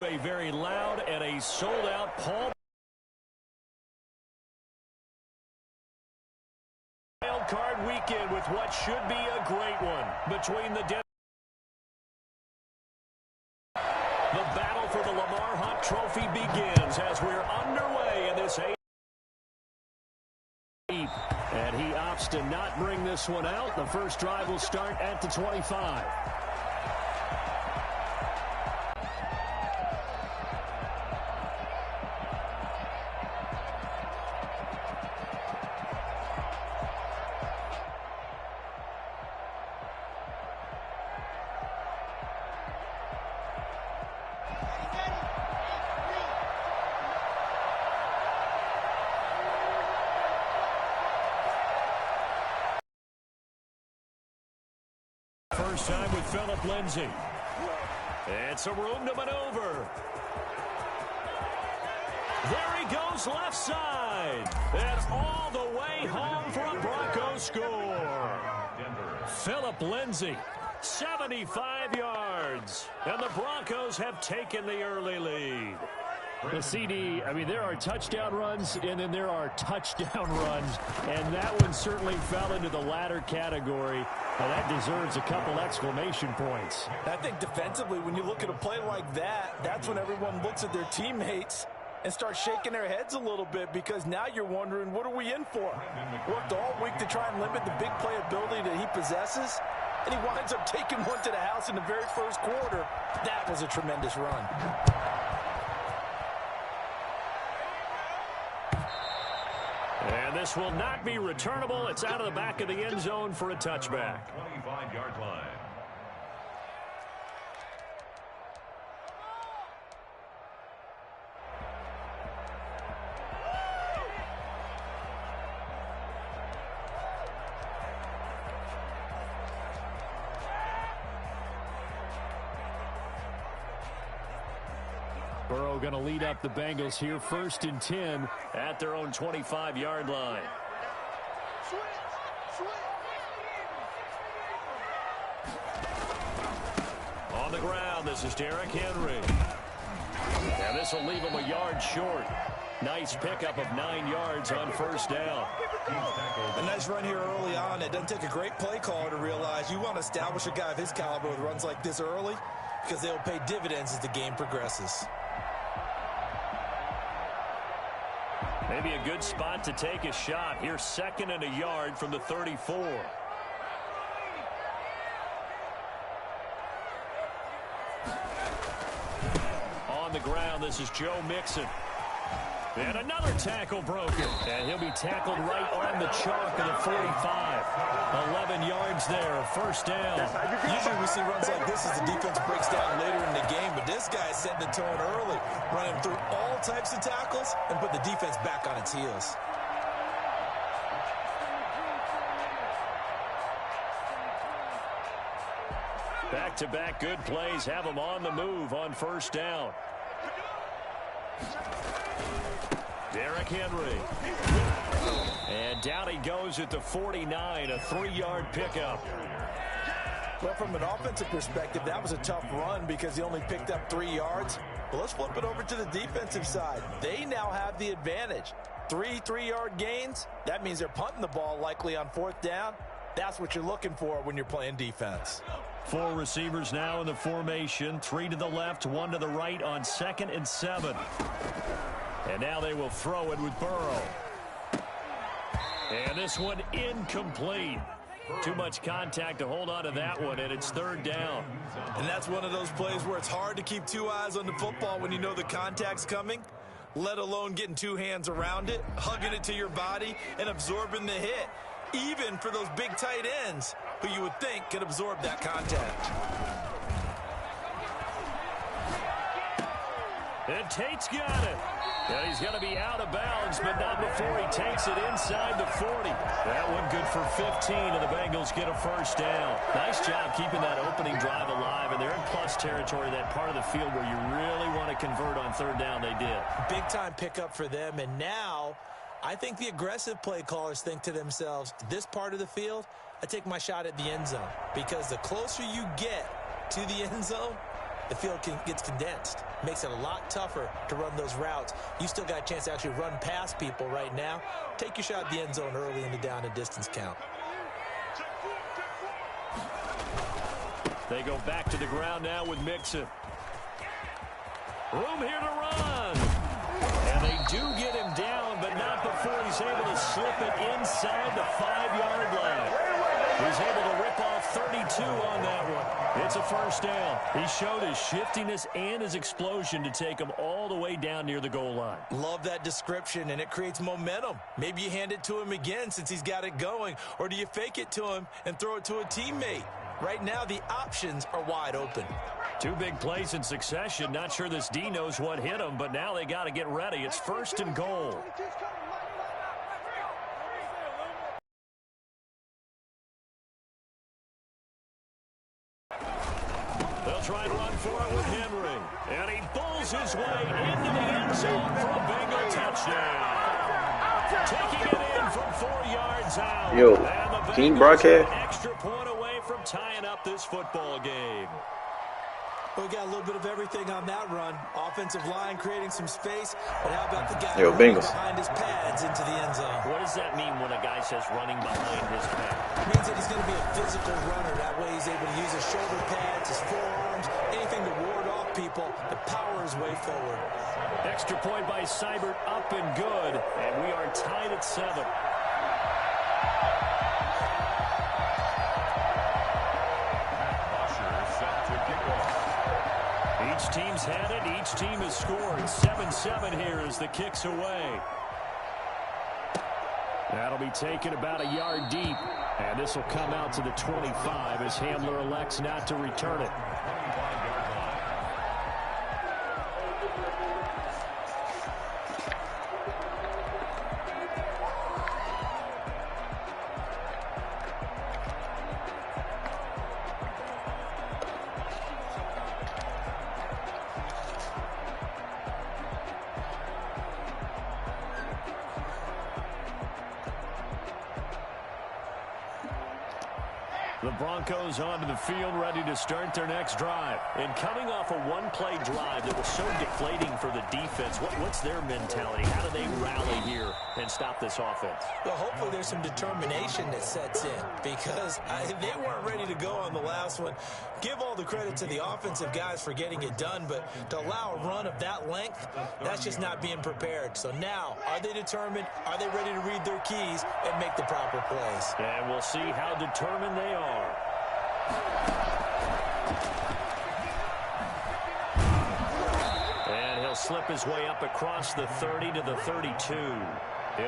A very loud and a sold-out Paul. Wild card weekend with what should be a great one between the battle for the Lamar Hunt Trophy begins as we're underway in this and he opts to not bring this one out. The first drive will start at the 25. First time with Phillip Lindsay. It's a room to maneuver. There he goes left side. It's all the way home for a Broncos score. Phillip Lindsay, 75 yards. And the Broncos have taken the early lead. The CD, I mean, there are touchdown runs, and then there are touchdown runs, and that one certainly fell into the latter category, and that deserves a couple exclamation points. I think defensively, when you look at a play like that, that's when everyone looks at their teammates and starts shaking their heads a little bit, because now you're wondering, what are we in for? Worked all week to try and limit the big play ability that he possesses, and he winds up taking one to the house in the very first quarter. That was a tremendous run. And this will not be returnable. It's out of the back of the end zone for a touchback. 25-yard line. Burrow going to lead up the Bengals here, 1st and 10 at their own 25-yard line. On the ground, this is Derrick Henry. And this will leave him a yard short. Nice pickup of 9 yards on first down. A nice run here early on. It doesn't take a great play caller to realize you want to establish a guy of his caliber with runs like this early, because they'll pay dividends as the game progresses. Maybe a good spot to take a shot. Here's 2nd and a yard from the 34. On the ground, this is Joe Mixon. And another tackle broken. And he'll be tackled right on the chalk of the 45. 11 yards there, first down. Usually we see runs like this as the defense breaks down later in the game, but this guy is setting the tone early, running through all types of tackles and put the defense back on its heels. Back-to-back good plays have them on the move on first down. Derrick Henry. And down he goes at the 49, a 3-yard pickup. Well, from an offensive perspective, that was a tough run because he only picked up 3 yards. But let's flip it over to the defensive side. They now have the advantage. 3 3-yard gains. That means they're punting the ball likely on 4th down. That's what you're looking for when you're playing defense. 4 receivers now in the formation. 3 to the left, 1 to the right on 2nd and 7. And now they will throw it with Burrow. And this one incomplete. Too much contact to hold on to that one, and it's 3rd down. And that's one of those plays where it's hard to keep 2 eyes on the football when you know the contact's coming, let alone getting 2 hands around it, hugging it to your body, and absorbing the hit, even for those big tight ends who you would think could absorb that contact. And Tate's got it. And he's going to be out of bounds, but not before he takes it inside the 40. That one good for 15, and the Bengals get a first down. Nice job keeping that opening drive alive, and they're in plus territory, that part of the field where you really want to convert on 3rd down. They did. Big-time pickup for them, and now I think the aggressive play callers think to themselves, this part of the field, I take my shot at the end zone, because the closer you get to the end zone, the field gets condensed. Makes it a lot tougher to run those routes. You still got a chance to actually run past people right now. Take your shot at the end zone early in the down and distance count. They go back to the ground now with Mixon. Room here to run. And they do get him down, but not before he's able to slip it inside the 5-yard line. He's able to rip off 32 on that one. It's a first down. He showed his shiftiness and his explosion to take him all the way down near the goal line. Love that description, and it creates momentum. Maybe you hand it to him again since he's got it going, or do you fake it to him and throw it to a teammate? Right now, the options are wide open. 2 big plays in succession. Not sure this D knows what hit him, but now they got to get ready. It's first and goal. They'll try and run for it with Henry. And he pulls his way into the end zone for a Bengal touchdown. Taking it in from 4 yards out. Yo, can you broadcast? Extra point away from tying up this football game. We got a little bit of everything on that run. Offensive line creating some space, but how about the guy running behind his pads into the end zone? What does that mean when a guy says running behind his pads? It means that he's going to be a physical runner. That way he's able to use his shoulder pads, his forearms, anything to ward off people. The power is way forward. Extra point by Seibert, up and good, and we are tied at 7. Each team's had it. Each team has scored. 7-7 here as the kick's away. That'll be taken about a yard deep. And this will come out to the 25 as Hamler elects not to return it. The Broncos onto the field, ready to start their next drive. And coming off a one-play drive that was so deflating for the defense, what's their mentality? How do they rally here and stop this offense? Well, hopefully there's some determination that sets in because they weren't ready to go on the last one. Give all the credit to the offensive guys for getting it done, but to allow a run of that length, that's just not being prepared. So now, are they determined? Are they ready to read their keys and make the proper plays? And we'll see how determined they are. And he'll slip his way up across the 30 to the 32.